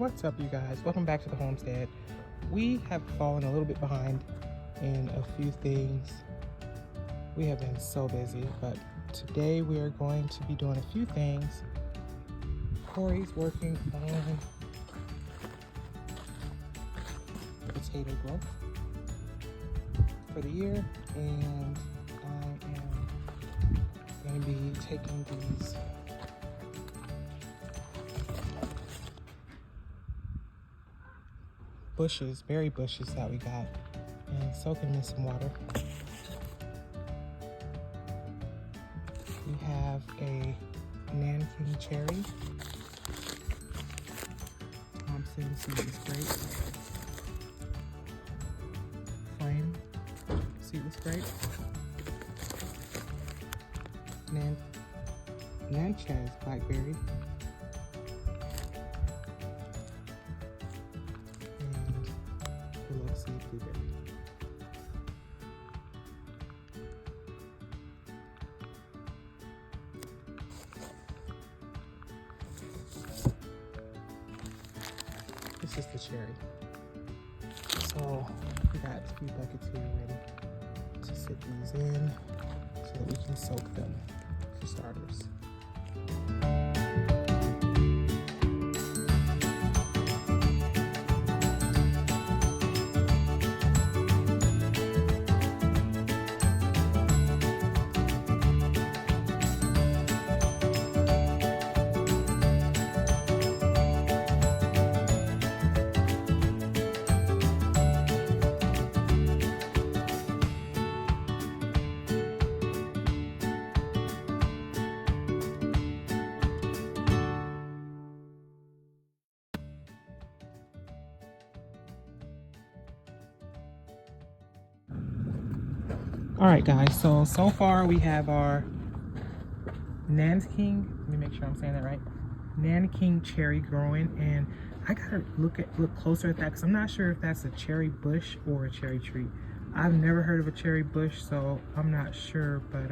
What's up, you guys? Welcome back to the homestead. We have fallen a little bit behind in a few things. We have been so busy, but today we are going to be doing a few things. Corey's working on potato growth for the year, and I am going to be taking these bushes, berry bushes that we got, and soaking them in some water. We have a Nanking cherry, Thompson seedless grape, Flame seedless grape, Natchez blackberry, blueberry. This is the cherry. So we got a few buckets here ready to sit these in so that we can soak them for starters. All right, guys, so far we have our Nanking, let me make sure I'm saying that right, Nanking cherry growing, and I gotta look closer at that because I'm not sure if that's a cherry bush or a cherry tree. I've never heard of a cherry bush, so I'm not sure, but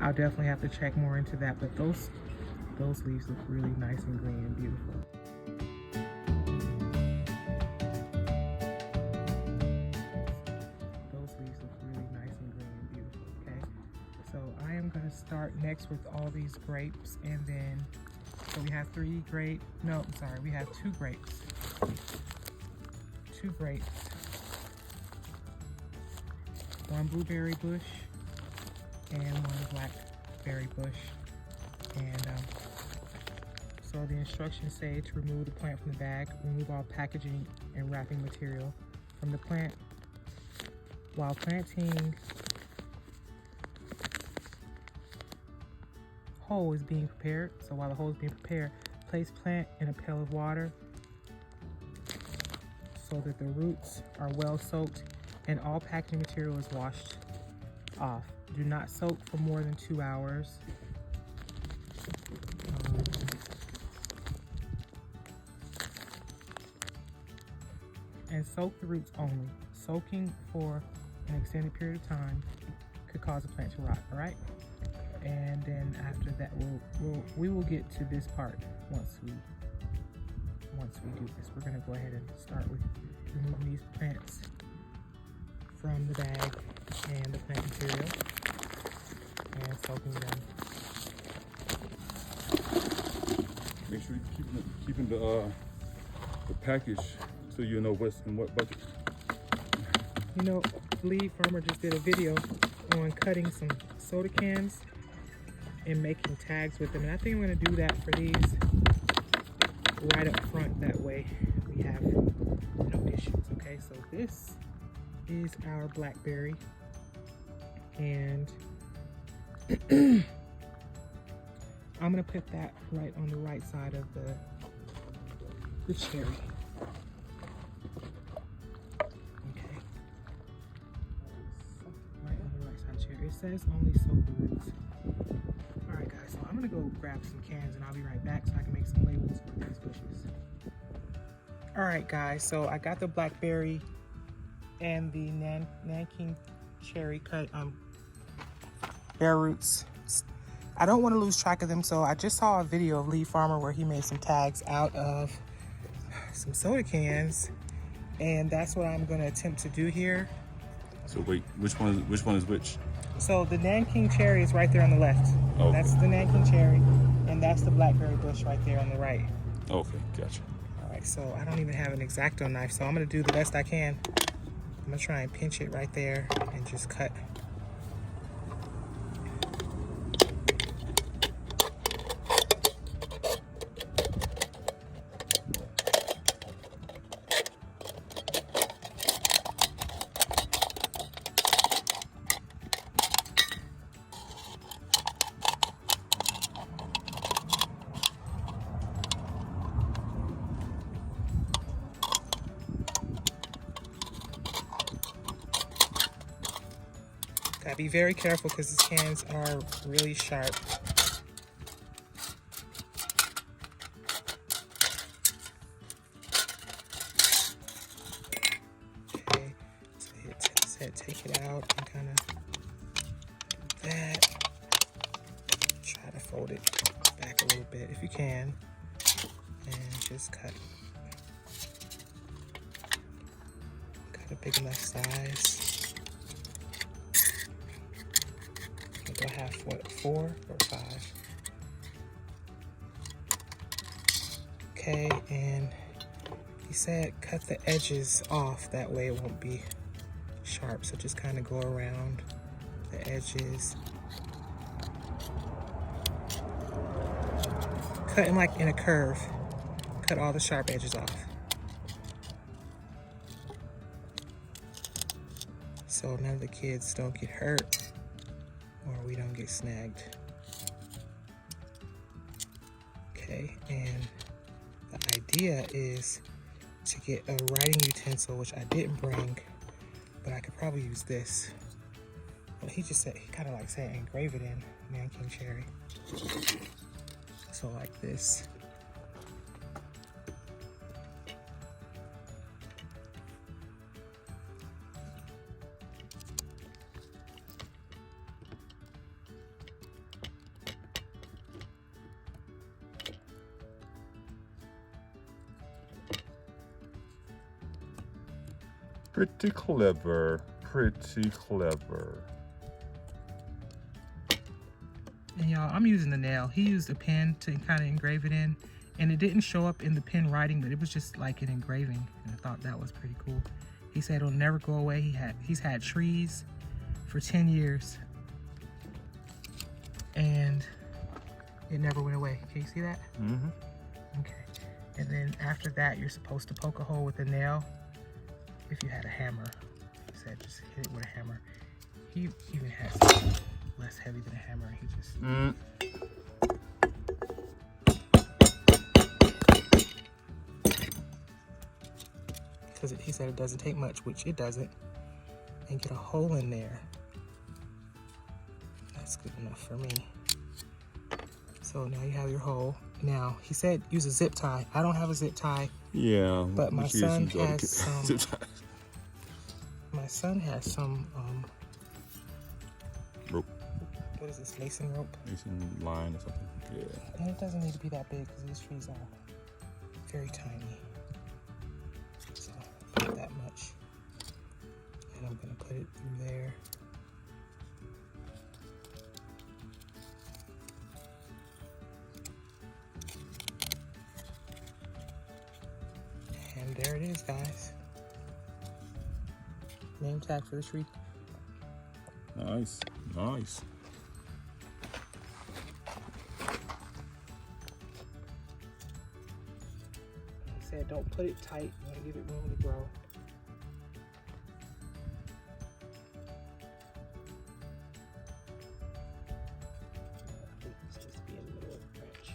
I'll definitely have to check more into that. But those leaves look really nice and green and beautiful. I'm going to start next with all these grapes, and then so we have we have two grapes, one blueberry bush and one blackberry bush, and so the instructions say to remove the plant from the bag, remove all packaging and wrapping material from the plant. While planting, hole is being prepared. So while the hole is being prepared, place plant in a pail of water so that the roots are well soaked and all packaging material is washed off. Do not soak for more than 2 hours. And soak the roots only. Soaking for an extended period of time could cause a plant to rot, all right? And then after that, we will get to this part once we do this. We're gonna go ahead and start with removing these plants from the bag and the plant material and soaking them. Make sure you're keeping the package so you know what's in what bucket. You know, Lee Farmer just did a video on cutting some soda cans and making tags with them, and I think I'm going to do that for these right up front. That way we have no issues. Okay, so this is our blackberry, and I'm going to put that right on the right side of the cherry. Okay, right on the right side of the cherry. It says only soak the roots. Alright guys, so I'm gonna go grab some cans and I'll be right back so I can make some labels for these bushes. Alright guys, so I got the blackberry and the Nanking cherry cut bare roots. I don't want to lose track of them, so I just saw a video of Lee Farmer where he made some tags out of some soda cans, and that's what I'm gonna attempt to do here. So wait, which one is which? So the Nanking cherry is right there on the left. Okay. That's the Nanking cherry, and that's the blackberry bush right there on the right. Okay, gotcha. All right, so I don't even have an X-Acto knife, so I'm gonna do the best I can. I'm gonna try and pinch it right there and just cut. Gotta be very careful because these cans are really sharp. Okay, so take it out and kind of do that. Try to fold it back a little bit if you can, and just cut. Cut a big enough size. Do I have what, 4 or 5? Okay, and he said cut the edges off, that way it won't be sharp. So just kind of go around the edges. Cutting like in a curve. Cut all the sharp edges off. So none of the kids don't get hurt, or we don't get snagged. Okay, and the idea is to get a writing utensil, which I didn't bring, but I could probably use this. Well, he just said, he kind of like said engrave it in Nanking cherry. So like this. Pretty clever, pretty clever. And y'all, I'm using the nail. He used a pen to kind of engrave it in, and it didn't show up in the pen writing, but it was just like an engraving, and I thought that was pretty cool. He said it'll never go away. He's had trees for 10 years, and it never went away. Can you see that? Mm-hmm. Okay. And then after that, you're supposed to poke a hole with a nail. If you had a hammer, he said just hit it with a hammer. He even has something less heavy than a hammer. He just because he said it doesn't take much, which it doesn't, and get a hole in there. That's good enough for me. So now you have your hole. Now he said use a zip tie. I don't have a zip tie. Yeah, but my son has some. My son has some rope. What is this, mason rope? Mason line or something. Yeah. And it doesn't need to be that big because these trees are very tiny. So not that much. And I'm gonna put it through there. And there it is, guys. Name tag for the tree. Nice, nice. He said don't put it tight, you want to give it room to grow. I think this needs to be in the middle of the branch.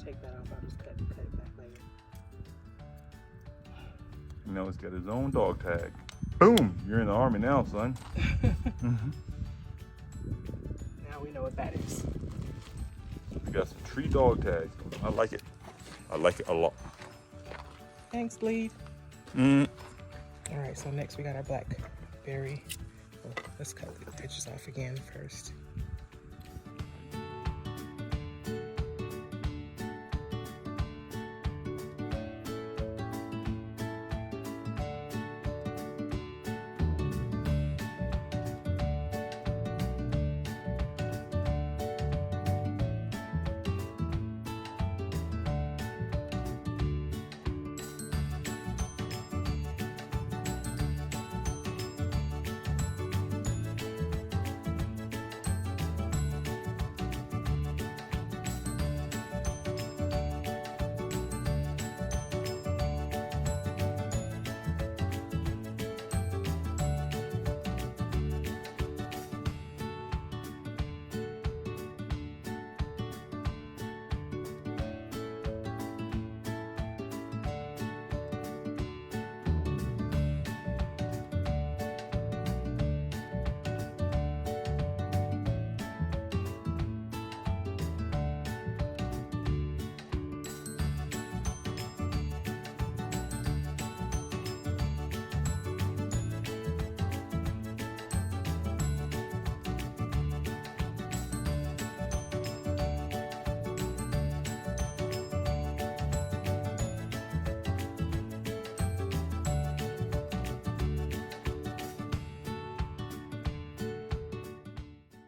Take that off, I'll just cut it back later. You know, it's got his own dog tag. Boom! You're in the army now, son. Now we know what that is. got some tree dog tags. I like it. I like it a lot. Thanks, Bleed. Mm. All right, so next we got our blackberry. Oh, let's cut the edges off again first.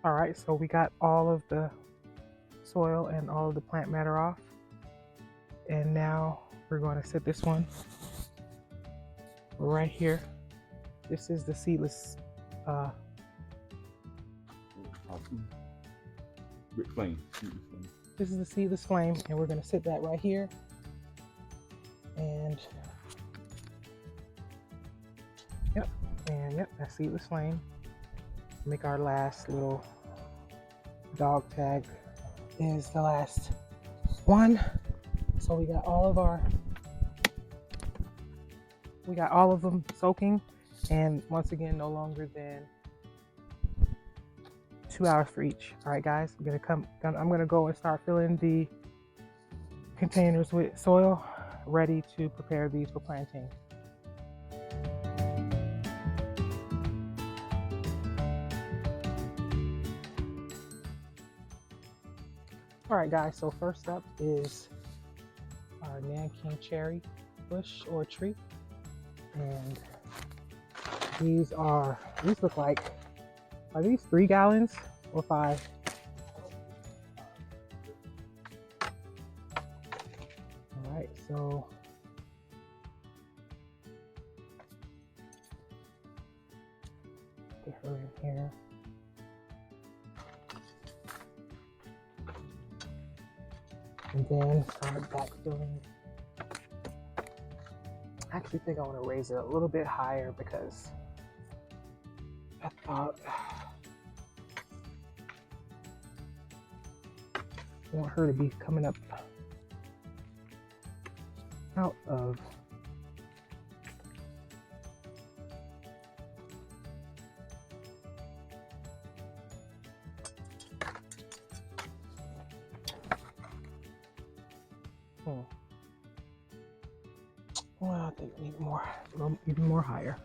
All right, so we got all of the soil and all of the plant matter off. And now we're going to set this one right here. This is the seedless Flame. this is the seedless flame, and we're going to sit that right here. And yep, that's seedless flame. Make our last little dog tag is the last one. So we got all of them soaking, and once again, no longer than 2 hours for each. All right, guys, I'm gonna go and start filling the containers with soil, ready to prepare these for planting. All right, guys, so first up is our Nanking cherry bush or tree. And these look like, are these 3 gallons or 5? All right, so get her in here. And then start backfilling. I actually think I want to raise it a little bit higher because I thought I want her to be coming up out of well, I think we need more, even more higher.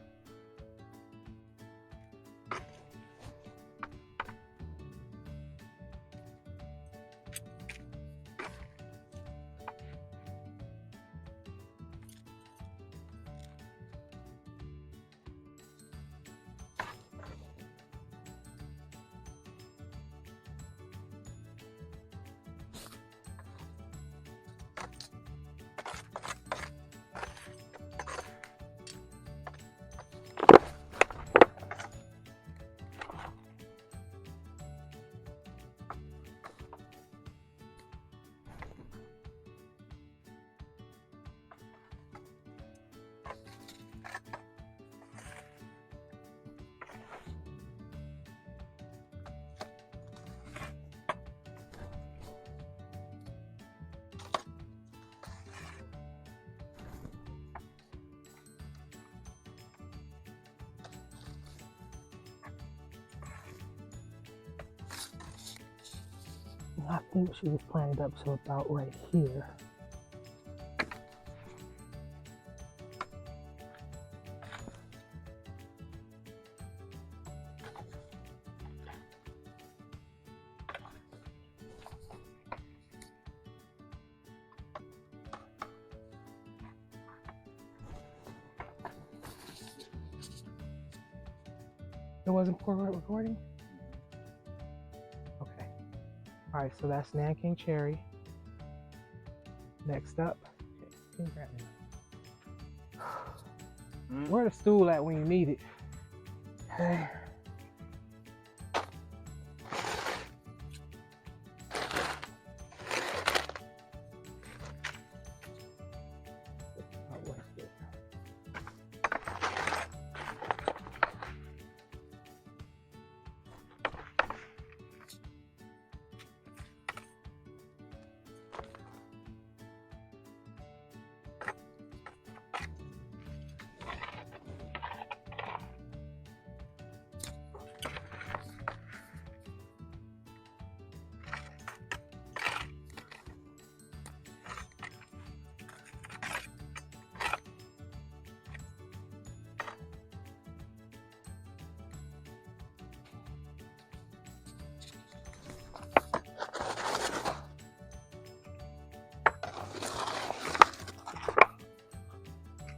I think she was planted up to about right here. It wasn't recording? Okay. All right, so that's Nanking cherry. Next up, can you grab me? Where the stool at when you need it? Okay.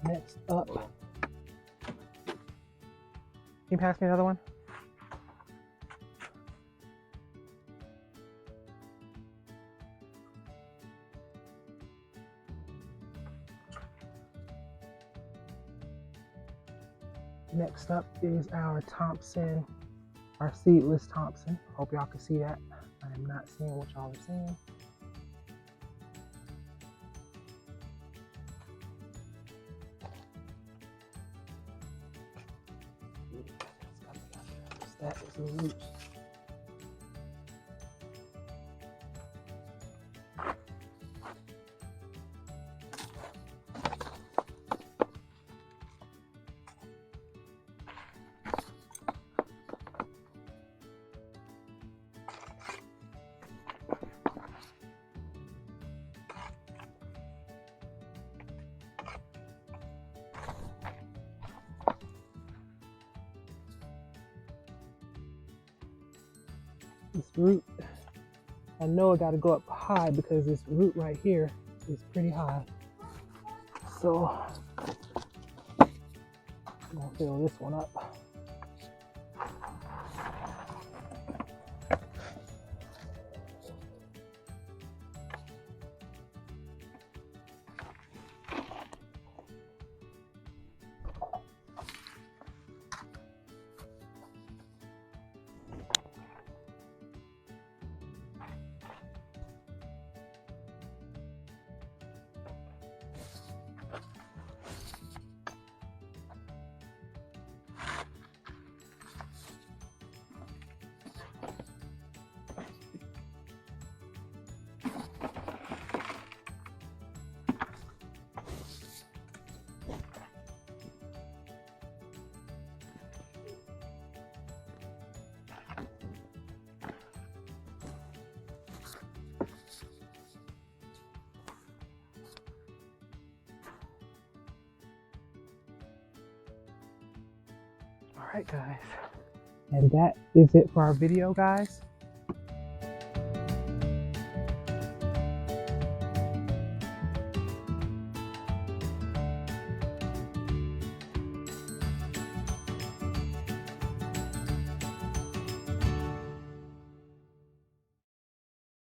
Next up, can you pass me another one? Next up is our Thompson, our seedless Thompson. Hope y'all can see that. I am not seeing what y'all are seeing. That is the roots. This root, I know I got to go up high because this root right here is pretty high. So I'm gonna fill this one up. All right, guys, and that is it for our video, guys.